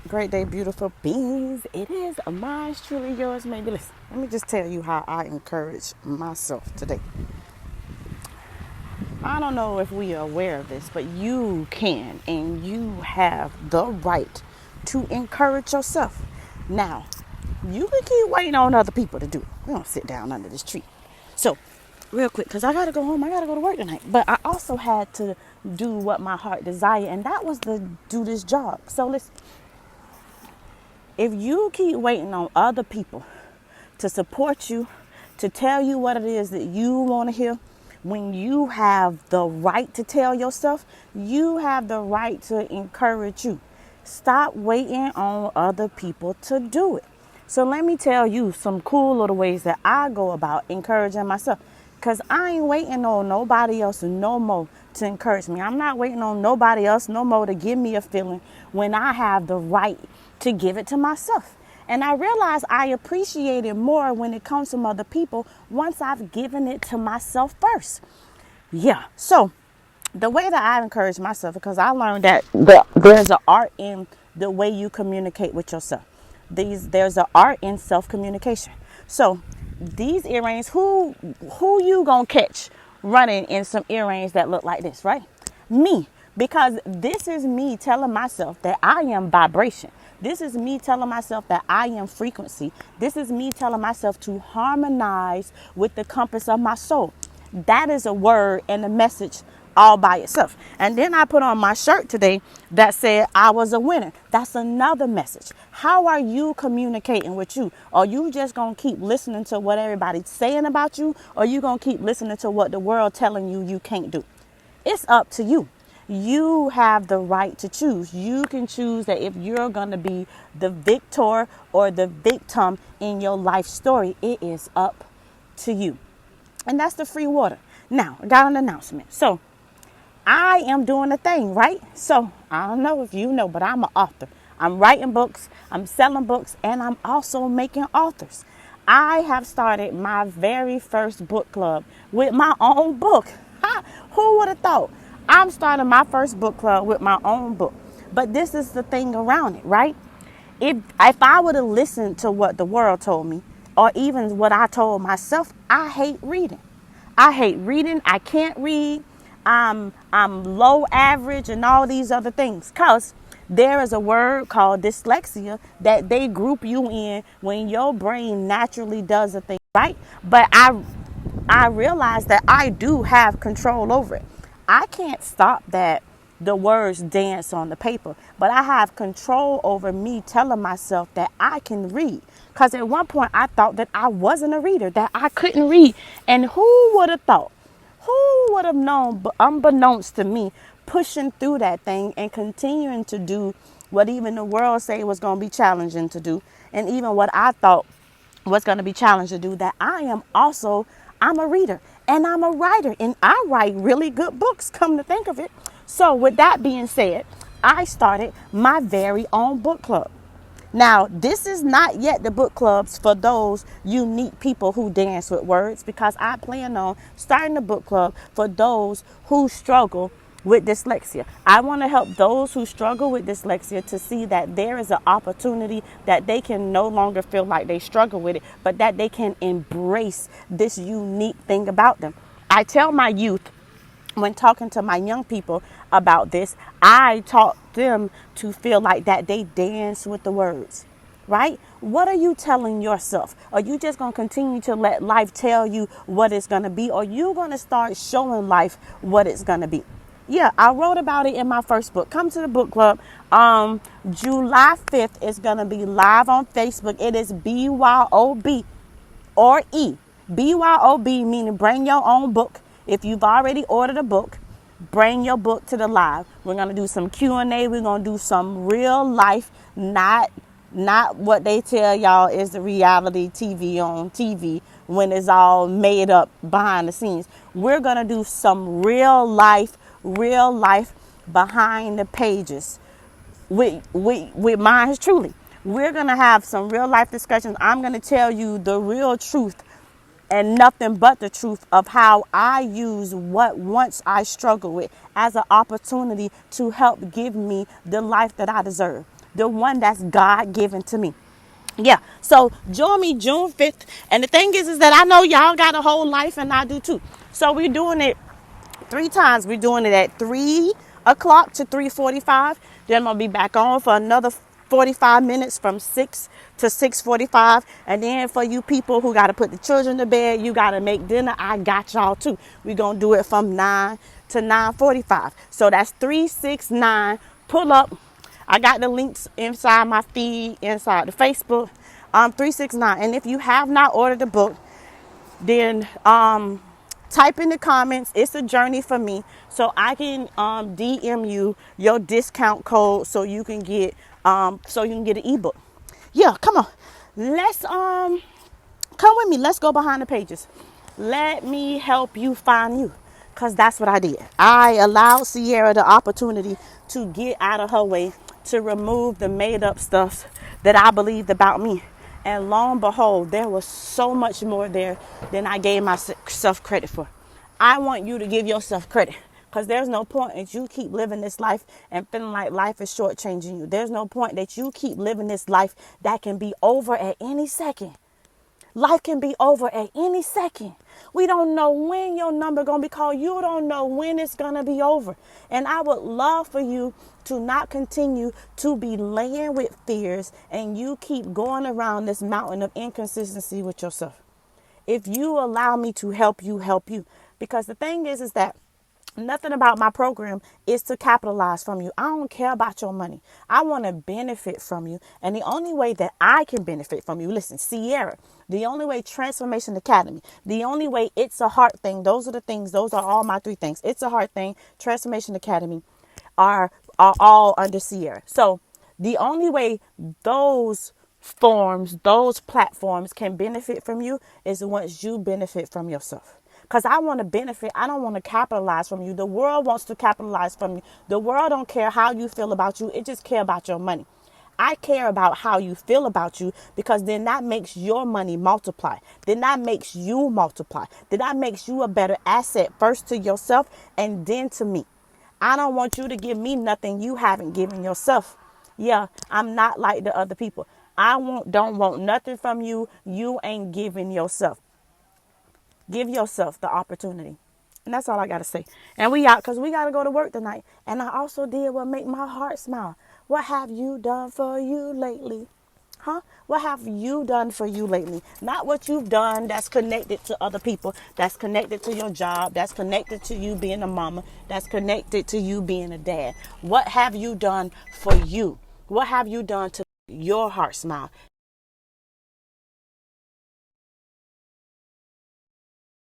Great day, beautiful beings. It is mine, truly yours. Maybe listen. Let me just tell you how I encourage myself today. I don't know if we are aware of this, but you can and you have the right to encourage yourself. Now, you can keep waiting on other people to do it. We don't sit down under this tree. So, real quick, because I got to go home. I got to go to work tonight. But I also had to do what my heart desired, and that was to do this job. So, listen. If you keep waiting on other people to support you, to tell you what it is that you want to hear, when you have the right to tell yourself, you have the right to encourage you. Stop waiting on other people to do it. So let me tell you some cool little ways that I go about encouraging myself. Because I ain't waiting on nobody else no more to encourage me. I'm not waiting on nobody else no more to give me a feeling when I have the right to give it to myself. And I realize I appreciate it more when it comes from other people once I've given it to myself first. Yeah. So the way that I encourage myself, because I learned that there's an art in the way you communicate with yourself. There's an art in self-communication. So these earrings, who you gonna catch running in some earrings that look like this, right? Me. Because this is me telling myself that I am vibration. This is me telling myself that I am frequency. This is me telling myself to harmonize with the compass of my soul. That is a word and a message all by itself. And then I put on my shirt today that said I was a winner. That's another message. How are you communicating with you? Are you just going to keep listening to what everybody's saying about you? Or are you going to keep listening to what the world telling you can't do? It's up to you. You have the right to choose. You can choose that if you're going to be the victor or the victim in your life story. It is up to you. And that's the free water. Now, I got an announcement. So, I am doing a thing, right? So, I don't know if you know, but I'm an author. I'm writing books, I'm selling books, and I'm also making authors. I have started my very first book club with my own book. Ha! Who would have thought? I'm starting my first book club with my own book. But this is the thing around it, right? If I would have listened to what the world told me, or even what I told myself, I hate reading. I hate reading. I can't read. I'm low average and all these other things. Cause there is a word called dyslexia that they group you in when your brain naturally does a thing, right? But I realize that I do have control over it. I can't stop that the words dance on the paper, but I have control over me telling myself that I can read. Because at one point I thought that I wasn't a reader, that I couldn't read. And who would have thought? Who would have known, but unbeknownst to me, pushing through that thing and continuing to do what even the world say was going to be challenging to do, and even what I thought was going to be challenging to do, that I'm a reader and I'm a writer and I write really good books, come to think of it. So with that being said, I started my very own book club. Now, this is not yet the book clubs for those unique people who dance with words, because I plan on starting a book club for those who struggle with dyslexia. I want to help those who struggle with dyslexia to see that there is an opportunity that they can no longer feel like they struggle with it, but that they can embrace this unique thing about them. I tell my youth, when talking to my young people about this, I taught them to feel like that they dance with the words, right? What are you telling yourself? Are you just going to continue to let life tell you what it's going to be? Or are you going to start showing life what it's going to be? Yeah, I wrote about it in my first book. Come to the book club. July 5th is going to be live on Facebook. It is BYOB or E. BYOB, meaning bring your own book. If you've already ordered a book, bring your book to the live. We're going to do some Q&A. We're going to do some real life, not what they tell y'all is the reality TV on TV when it's all made up behind the scenes. We're going to do some real life behind the pages with mine truly. We're going to have some real life discussions. I'm going to tell you the real truth and nothing but the truth of how I use what once I struggled with as an opportunity to help give me the life that I deserve. the one that's God given to me. Yeah, so join me June 5th. And the thing is that I know y'all got a whole life and I do too. So we're doing it 3 times. We're doing it at 3 o'clock to 3:45. Then I'm gonna be back on for another 45 minutes from 6 to 6:45. And then for you people who gotta put the children to bed, you gotta make dinner, I got y'all too. We're gonna do it from 9 to 9:45. So that's 369. Pull up. I got the links inside my feed, inside the Facebook. 369. And if you have not ordered the book, then type in the comments, it's a journey for me, so I can DM you your discount code so you can get an ebook. Yeah, come on. Let's come with me. Let's go behind the pages. Let me help you find you. Because that's what I did. I allowed Sierra the opportunity to get out of her way, to remove the made up stuff that I believed about me. And lo and behold, there was so much more there than I gave myself credit for. I want you to give yourself credit. Because there's no point that you keep living this life and feeling like life is shortchanging you. There's no point that you keep living this life that can be over at any second. Life can be over at any second. We don't know when your number gonna be called. You don't know when it's gonna be over. And I would love for you to not continue to be laying with fears and you keep going around this mountain of inconsistency with yourself. If you allow me to help you, help you. Because the thing is that nothing about my program is to capitalize from you. I don't care about your money. I want to benefit from you. And the only way that I can benefit from you, listen, Sierra, the only way Transformation Academy, the only way It's a Heart thing, those are the things, those are all my 3 things. It's a Heart thing, Transformation Academy are all under Sierra. So the only way those forms, those platforms can benefit from you is once you benefit from yourself. Because I want to benefit. I don't want to capitalize from you. The world wants to capitalize from you. The world don't care how you feel about you. It just care about your money. I care about how you feel about you, because then that makes your money multiply. Then that makes you multiply. Then that makes you a better asset, first to yourself and then to me. I don't want you to give me nothing you haven't given yourself. Yeah, I'm not like the other people. Don't want nothing from you you ain't giving yourself. Give yourself the opportunity. And that's all I got to say. And we out because we got to go to work tonight. And I also did what make my heart smile. What have you done for you lately? Huh? What have you done for you lately? Not what you've done that's connected to other people, that's connected to your job, that's connected to you being a mama, that's connected to you being a dad. What have you done for you? What have you done to your heart smile?